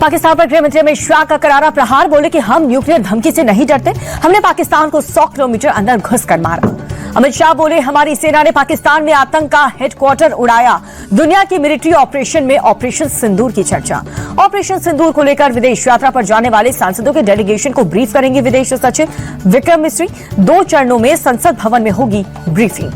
पाकिस्तान पर गृह मंत्री अमित शाह का करारा प्रहार, बोले कि हम न्यूक्लियर धमकी से नहीं डरते, हमने पाकिस्तान को 100 किलोमीटर अंदर घुसकर मारा। अमित शाह बोले, हमारी सेना ने पाकिस्तान में आतंक का हेडक्वार्टर उड़ाया। दुनिया की मिलिट्री ऑपरेशन में ऑपरेशन सिंदूर की चर्चा। ऑपरेशन सिंदूर को लेकर विदेश यात्रा पर जाने वाले सांसदों के डेलीगेशन को ब्रीफ करेंगे विदेश सचिव विक्रम मिस्री। 2 चरणों में संसद भवन में होगी ब्रीफिंग।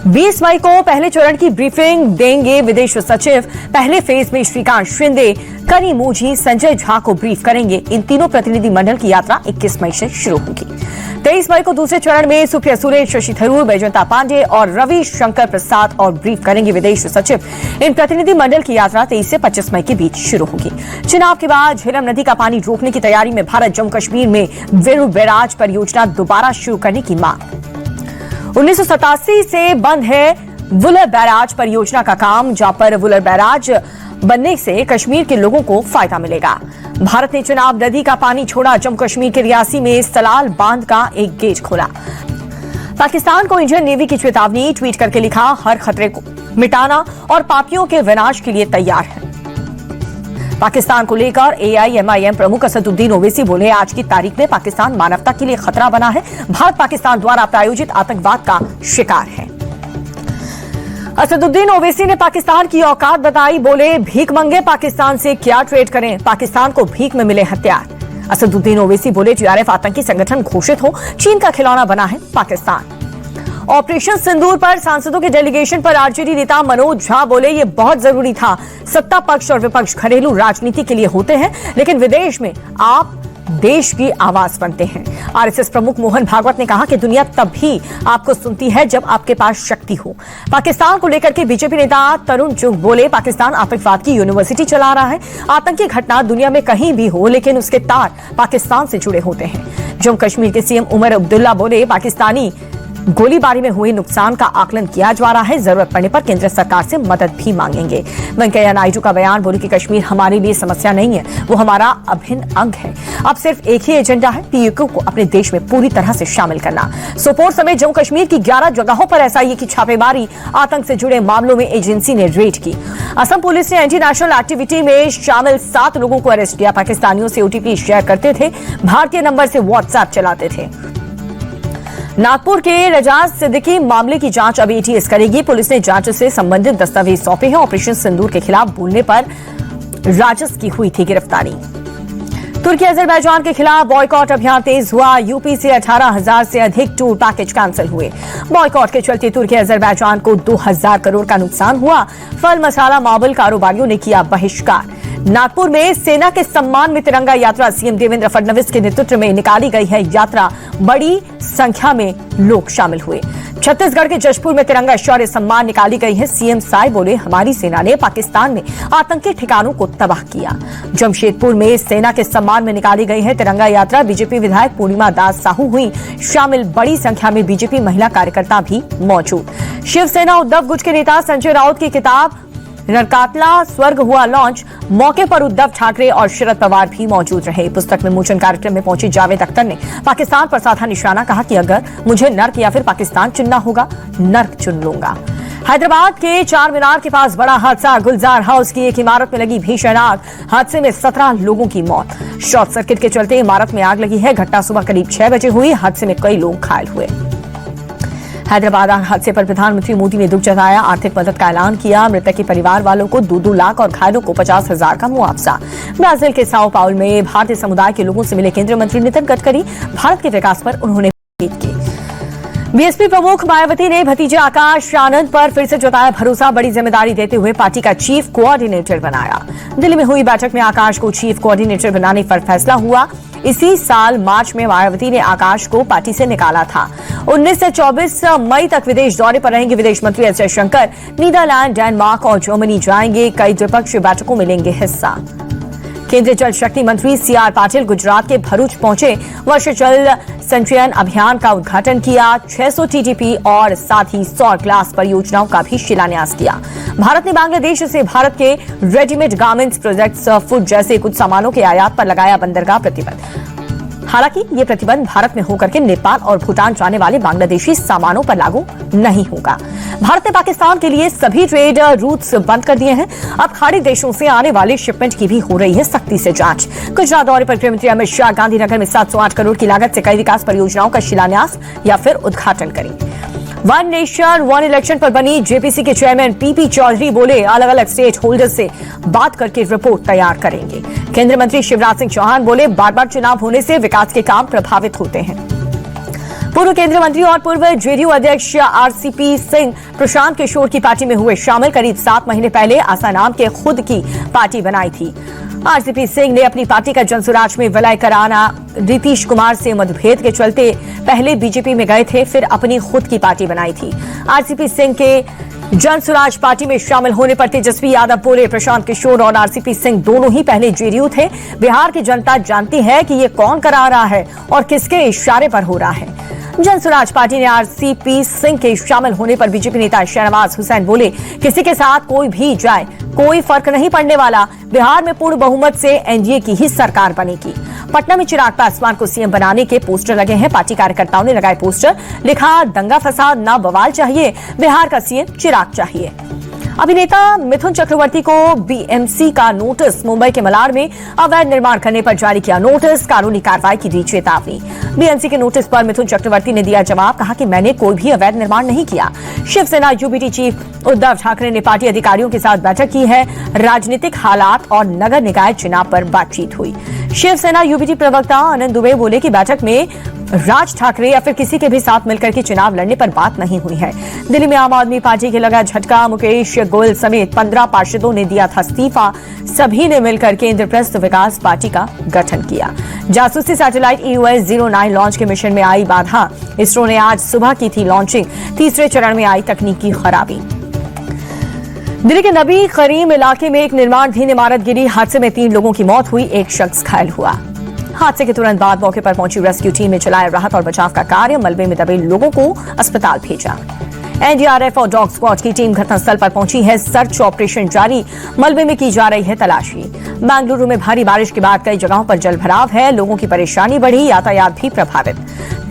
20 मई को पहले चरण की ब्रीफिंग देंगे विदेश सचिव। पहले फेज में श्रीकांत शिंदे, कनिमोझी, संजय झा को ब्रीफ करेंगे। इन तीनों प्रतिनिधि मंडल की यात्रा 21 मई से शुरू होगी। 23 मई को दूसरे चरण में सुप्रिया सुरे, शशि थरूर, बैजंता पांडे और रवि शंकर प्रसाद और ब्रीफ करेंगे विदेश सचिव। इन प्रतिनिधि मंडल की यात्रा 23 से 25 मई के बीच शुरू होगी। चुनाव के बाद झेलम नदी का पानी रोकने की तैयारी में भारत। जम्मू कश्मीर में वेणु बैराज परियोजना दोबारा शुरू करने की मांग। 1987 से बंद है वुलर बैराज परियोजना का काम, जहां पर वुलर बैराज बनने से कश्मीर के लोगों को फायदा मिलेगा। भारत ने चुनाव नदी का पानी छोड़ा। जम्मू कश्मीर के रियासी में सलाल बांध का एक गेट खोला। पाकिस्तान को इंडियन नेवी की चेतावनी, ट्वीट करके लिखा, हर खतरे को मिटाना और पापियों के विनाश के लिए तैयार है। पाकिस्तान को लेकर AIMIM प्रमुख असदुद्दीन ओवैसी बोले, आज की तारीख में पाकिस्तान मानवता के लिए खतरा बना है। भारत पाकिस्तान द्वारा प्रायोजित आतंकवाद का शिकार है। असदुद्दीन ओवैसी ने पाकिस्तान की औकात बताई, बोले, भीख मंगे पाकिस्तान से क्या ट्रेड करें, पाकिस्तान को भीख में मिले हथियार। असदुद्दीन ओवैसी बोले, TRF आतंकी संगठन घोषित हो, चीन का खिलौना बना है पाकिस्तान। ऑपरेशन सिंदूर पर सांसदों के डेलीगेशन पर RJD नेता मनोज झा बोले, ये बहुत जरूरी था। सत्ता पक्ष और विपक्ष घरेलू राजनीति के लिए होते हैं, लेकिन विदेश में आप देश की आवाज बनते हैं। RSS प्रमुख मोहन भागवत ने कहा कि दुनिया तब भी आपको सुनती है जब आपके पास शक्ति हो। पाकिस्तान को लेकर के बीजेपी नेता तरुण चुग बोले, पाकिस्तान आतंकवाद की यूनिवर्सिटी चला रहा है। आतंकी घटना दुनिया में कहीं भी हो, लेकिन उसके तार पाकिस्तान से जुड़े होते हैं। जम्मू कश्मीर के CM उमर अब्दुल्ला बोले, पाकिस्तानी गोलीबारी में हुए नुकसान का आकलन किया जा रहा है, जरूरत पड़ने पर केंद्र सरकार से मदद भी मांगेंगे। वेंकैया नायडू का बयान, बोले कि कश्मीर हमारे लिए समस्या नहीं है, वो हमारा अभिन्न अंग है। अब सिर्फ एक ही एजेंडा है, PUK को अपने देश में पूरी तरह से शामिल करना। सोपोर समेत जम्मू कश्मीर की 11 जगहों पर SIA की छापेमारी, आतंक से जुड़े मामलों में एजेंसी ने रेड की। असम पुलिस ने एंटी नेशनल एक्टिविटी में शामिल 7 लोगों को अरेस्ट किया। पाकिस्तानियों से OTP शेयर करते थे, भारतीय नंबर से WhatsApp चलाते थे। नागपुर के रजाज सिद्दीकी मामले की जांच अब ATS करेगी। पुलिस ने जांच से संबंधित दस्तावेज सौंपे हैं। ऑपरेशन सिंदूर के खिलाफ बोलने पर राजस की हुई थी गिरफ्तारी। तुर्की अजरबैजान के खिलाफ बॉयकॉट अभियान तेज हुआ। यूपी से 18,000 से अधिक टूर पैकेज कैंसिल हुए। बॉयकॉट के चलते तुर्की अजरबैजान को 2,000 करोड़ का नुकसान हुआ। फल, मसाला, मार्बल कारोबारियों ने किया बहिष्कार। नागपुर में सेना के सम्मान में तिरंगा यात्रा, CM देवेंद्र फडणवीस के नेतृत्व में निकाली गई है यात्रा। बड़ी संख्या में लोग शामिल हुए। छत्तीसगढ़ के जशपुर में तिरंगा शौर्य सम्मान निकाली गई है। CM साय बोले, हमारी सेना ने पाकिस्तान में आतंकी ठिकानों को तबाह किया। जमशेदपुर में सेना के सम्मान में निकाली गई है तिरंगा यात्रा। बीजेपी विधायक पूर्णिमा दास साहू हुई शामिल। बड़ी संख्या में बीजेपी महिला कार्यकर्ता भी मौजूद। शिवसेना उद्धव गुट के नेता संजय राउत की किताब नरकातला स्वर्ग हुआ लॉन्च। मौके पर उद्धव ठाकरे और शरद पवार भी मौजूद रहे। पुस्तक विमोचन कार्यक्रम में पहुंचे जावेद अख्तर ने पाकिस्तान पर साधा निशाना, कहा कि अगर मुझे नर्क या फिर पाकिस्तान चुनना होगा, नर्क चुन लूंगा। हैदराबाद के चार मीनार के पास बड़ा हादसा। गुलजार हाउस की एक इमारत में लगी भीषण आग। हादसे में 17 लोगों की मौत। शॉर्ट सर्किट के चलते इमारत में आग लगी है। घटना सुबह करीब 6 बजे हुई। हादसे में कई लोग घायल हुए। हैदराबाद आग हादसे पर प्रधानमंत्री मोदी ने दुख जताया, आर्थिक मदद का ऐलान किया। मृतक के परिवार वालों को 2-2 लाख और घायलों को 50,000 का मुआवजा। ब्राजील के साओ पाउल में भारतीय समुदाय के लोगों से मिले केंद्रीय मंत्री नितिन गडकरी। भारत के विकास पर उन्होंने बात की। BSP प्रमुख मायावती ने भतीजे आकाश आनंद पर फिर से जताया भरोसा। बड़ी जिम्मेदारी देते हुए पार्टी का चीफ कोऑर्डिनेटर बनाया। दिल्ली में हुई बैठक में आकाश को चीफ कोऑर्डिनेटर बनाने पर फैसला हुआ। इसी साल मार्च में मायावती ने आकाश को पार्टी से निकाला था। 19 से 24 मई तक विदेश दौरे पर रहेंगे विदेश मंत्री एस जयशंकर। नीदरलैंड, डेनमार्क और जर्मनी जाएंगे। कई द्विपक्षीय बैठकों में लेंगे हिस्सा। केंद्रीय जल शक्ति मंत्री CR पाटिल गुजरात के भरूच पहुंचे। वर्ष जल संचयन अभियान का उद्घाटन किया। 600 TTP और साथ ही सौर ग्लास परियोजनाओं का भी शिलान्यास किया। भारत ने बांग्लादेश से भारत के रेडीमेड गारमेंट्स, प्रोजेक्ट्स, फूड जैसे कुछ सामानों के आयात पर लगाया बंदरगाह प्रतिबंध। हालांकि ये प्रतिबंध भारत में होकर के नेपाल और भूटान जाने वाले बांग्लादेशी सामानों पर लागू नहीं होगा। भारत ने पाकिस्तान के लिए सभी ट्रेड रूट्स बंद कर दिए हैं। अब खाड़ी देशों से आने वाले शिपमेंट की भी हो रही है सख्ती से जांच। गुजरात दौरे पर गृहमंत्री अमित शाह गांधीनगर में 708 करोड़ की लागत से कई विकास परियोजनाओं का शिलान्यास या फिर उद्घाटन करेंगे। वन नेशन वन इलेक्शन पर बनी जेपीसी के चेयरमैन पीपी चौधरी बोले, अलग अलग स्टेट होल्डर्स से बात करके रिपोर्ट तैयार करेंगे। केंद्रीय मंत्री शिवराज सिंह चौहान बोले, बार बार चुनाव होने से विकास के काम प्रभावित होते हैं। पूर्व केंद्रीय मंत्री और पूर्व जेडीयू अध्यक्ष आरसीपी सिंह प्रशांत किशोर की पार्टी में हुए शामिल। करीब 7 महीने पहले आसाराम के खुद की पार्टी बनाई थी। आरसीपी सिंह ने अपनी पार्टी का जनसुराज में विलय कराना नीतीश कुमार से मतभेद के चलते पहले बीजेपी में गए थे, फिर अपनी खुद की पार्टी बनाई थी। आरसीपी सिंह के जनसुराज पार्टी में शामिल होने पर तेजस्वी यादव बोले, प्रशांत किशोर और आरसीपी सिंह दोनों ही पहले जेडीयू थे। बिहार की जनता जानती है कि ये कौन करा रहा है और किसके इशारे पर हो रहा है। जनसुराज पार्टी ने आरसीपी सिंह के शामिल होने पर बीजेपी नेता शहनवाज हुसैन बोले, किसी के साथ कोई भी जाए कोई फर्क नहीं पड़ने वाला। बिहार में पूर्ण बहुमत से एनडीए की ही सरकार बनेगी। पटना में चिराग पासवान को सीएम बनाने के पोस्टर लगे हैं। पार्टी कार्यकर्ताओं ने लगाए पोस्टर, लिखा, दंगा फसाद ना बवाल चाहिए, बिहार का सीएम चिराग चाहिए। अभिनेता मिथुन चक्रवर्ती को बीएमसी का नोटिस। मुंबई के मलाड में अवैध निर्माण करने पर जारी किया नोटिस। कानूनी कार्रवाई की दी चेतावनी। बीएमसी के नोटिस पर मिथुन चक्रवर्ती ने दिया जवाब, कहा कि मैंने कोई भी अवैध निर्माण नहीं किया। शिवसेना यूबीटी चीफ उद्धव ठाकरे ने पार्टी अधिकारियों के साथ बैठक की है। राजनीतिक हालात और नगर निकाय चुनाव पर बातचीत हुई। शिवसेना यूबीटी प्रवक्ता आनंद दुबे बोले कि बैठक में राज ठाकरे या फिर किसी के भी साथ मिलकर के चुनाव लड़ने पर बात नहीं हुई है। दिल्ली में आम आदमी पार्टी के लगा झटका। मुकेश गोयल समेत 15 पार्षदों ने दिया था इस्तीफा। सभी ने मिलकर के इंद्रप्रस्थ विकास पार्टी का गठन किया। जासूसी सैटेलाइट EOS-09 लॉन्च के मिशन में आई बाधा। इसरो ने आज सुबह की थी लॉन्चिंग। तीसरे चरण में आई तकनीकी खराबी। दिल्ली के नबी करीम इलाके में एक निर्माणाधीन इमारत गिरी। हादसे में 3 लोगों की मौत हुई, एक शख्स घायल हुआ। हादसे के तुरंत बाद मौके पर पहुंची रेस्क्यू टीम ने चलाया राहत और बचाव का कार्य। मलबे में दबे लोगों को अस्पताल भेजा। एनडीआरएफ और डॉग स्क्वाड की टीम घटनास्थल पर पहुंची है। सर्च ऑपरेशन जारी। मलबे में की जा रही है तलाशी। बेंगलुरु में भारी बारिश के बाद कई जगहों पर जलभराव है। लोगों की परेशानी बढ़ी, यातायात भी प्रभावित।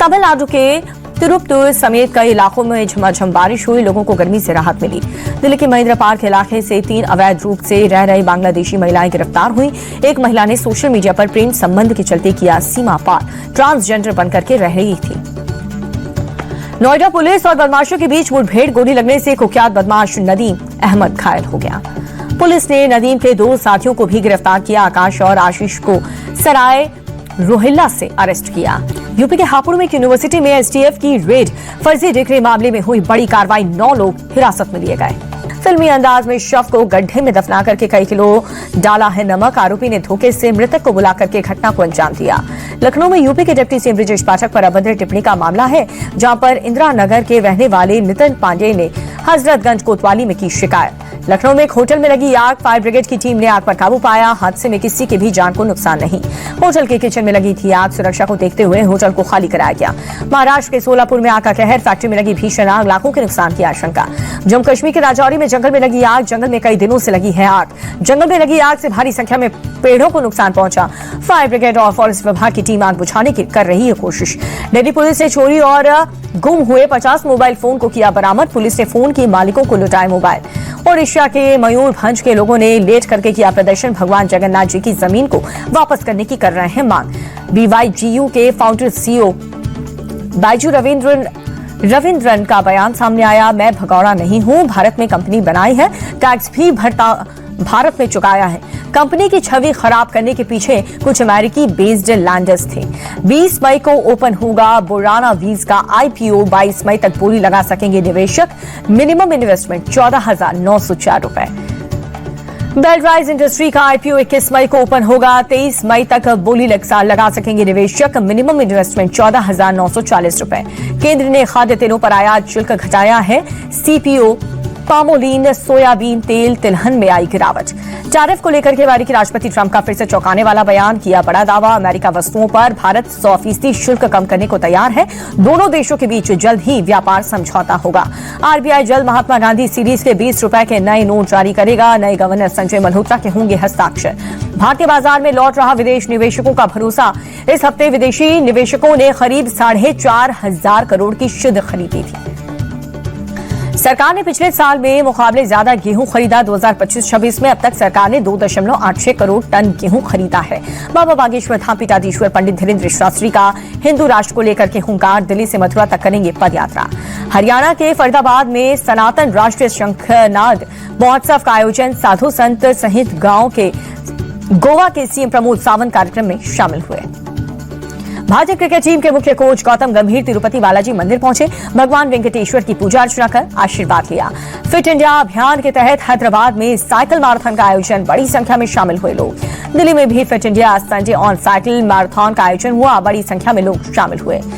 तमिलनाडु के तिरुपतुर समेत कई इलाकों में झमाझम बारिश हुई। लोगों को गर्मी से राहत मिली। दिल्ली के महेंद्र पार्क इलाके से 3 अवैध रूप से रह रही बांग्लादेशी महिलाएं गिरफ्तार हुई। एक महिला ने सोशल मीडिया पर प्रेम संबंध के चलते किया सीमा पार। ट्रांसजेंडर बनकर के रह रही थी। नोएडा पुलिस और बदमाशों के बीच मुठभेड़। गोली लगने से कुख्यात बदमाश नदीम अहमद घायल हो गया। पुलिस ने नदीम के 2 साथियों को भी गिरफ्तार किया। आकाश और आशीष को सराय रोहिल्ला से अरेस्ट किया। यूपी के हापुड़ में एक यूनिवर्सिटी में एसटीएफ की रेड। फर्जी डिग्री मामले में हुई बड़ी कार्रवाई। 9 लोग हिरासत में लिए गए। फिल्मी अंदाज में शव को गड्ढे में दफना करके कई किलो डाला है नमक। आरोपी ने धोखे से मृतक को बुला करके घटना को अंजाम दिया। लखनऊ में यूपी के डिप्टी सीएम ब्रिजेश पाठक पर अभद्र टिप्पणी का मामला है, जहां पर इंदिरा नगर के रहने वाले नितिन पांडे ने हजरतगंज कोतवाली में की शिकायत। लखनऊ में एक होटल में लगी आग। फायर ब्रिगेड की टीम ने आग पर काबू पाया। हादसे में किसी की भी जान को नुकसान नहीं। होटल के किचन में लगी थी आग। सुरक्षा को देखते हुए होटल को खाली कराया गया। महाराष्ट्र के सोलापुर में आग का कहर। फैक्ट्री में लगी भीषण आग। लाखों के नुकसान की आशंका। जम्मू कश्मीर के राजौरी में जंगल में लगी आग। जंगल में कई दिनों से लगी है आग। जंगल में लगी आग से भारी संख्या में पेड़ों को नुकसान पहुंचा। फायर ब्रिगेड और फॉरेस्ट विभाग की टीम आग बुझाने की कर रही है कोशिश। दिल्ली पुलिस ने चोरी और गुम हुए 50 मोबाइल फोन को किया बरामद। पुलिस ने फोन के मालिकों को लुटाए मोबाइल। ओडिशा के मयूरभंज के लोगों ने लेट करके किया प्रदर्शन। भगवान जगन्नाथ जी की जमीन को वापस करने की कर रहे हैं मांग। BYGU के फाउंडर CEO बाइजू रविंद्रन का बयान सामने आया। मैं भगौड़ा नहीं हूं, भारत में कंपनी बनाई है, टैक्स भी भारत में चुकाया है। कंपनी की छवि खराब करने के पीछे कुछ अमेरिकी बेस्ड लैंडर्स थे। 20 मई को ओपन होगा बुराना वीज का IPO। 22 मई तक बोली लगा सकेंगे निवेशक। मिनिमम इन्वेस्टमेंट 14,904 रुपए। बेलराइज इंडस्ट्री का IPO 21 मई को ओपन होगा। 23 मई तक बोली लगा सकेंगे निवेशक। मिनिमम इन्वेस्टमेंट 14,940 रुपए। केंद्र ने खाद्य तेलों पर आयात शुल्क घटाया है। CPO पामोलिन सोयाबीन तेल तिलहन में आई गिरावट। टैरिफ को लेकर के अमेरिकी राष्ट्रपति ट्रंप का फिर से चौंकाने वाला बयान, किया बड़ा दावा। अमेरिका वस्तुओं पर भारत 100% शुल्क कम करने को तैयार है। दोनों देशों के बीच जल्द ही व्यापार समझौता होगा। आरबीआई जल्द महात्मा गांधी सीरीज के 20 रुपए के नए नोट जारी करेगा। नए गवर्नर संजय मल्होत्रा के होंगे हस्ताक्षर। भारतीय बाजार में लौट रहा विदेश निवेशकों का भरोसा। इस हफ्ते विदेशी निवेशकों ने करीब 4,500 करोड़ की शुद्ध खरीदी थी। सरकार ने पिछले साल में मुकाबले ज्यादा गेहूं खरीदा। 2025-26 में अब तक सरकार ने 2.86 करोड़ टन गेहूं खरीदा है। बाबा बागेश्वर धाम पीठाधीश्वर पंडित धीरेन्द्र शास्त्री का हिंदू राष्ट्र को लेकर के हुंकार, दिल्ली से मथुरा तक करेंगे पदयात्रा। हरियाणा के फरीदाबाद में सनातन राष्ट्रीय शंखनाद महोत्सव का आयोजन, साधु संत सहित गांव के गोवा के सीएम प्रमोद सावंत कार्यक्रम में शामिल हुए। भारतीय क्रिकेट टीम के मुख्य कोच गौतम गंभीर तिरुपति बालाजी मंदिर पहुंचे। भगवान वेंकटेश्वर की पूजा अर्चना कर आशीर्वाद लिया। फिट इंडिया अभियान के तहत हैदराबाद में साइकिल मैराथन का आयोजन, बड़ी संख्या में शामिल हुए लोग। दिल्ली में भी fit India Sunday on cycle marathon का आयोजन हुआ, बड़ी संख्या में लोग शामिल हुए।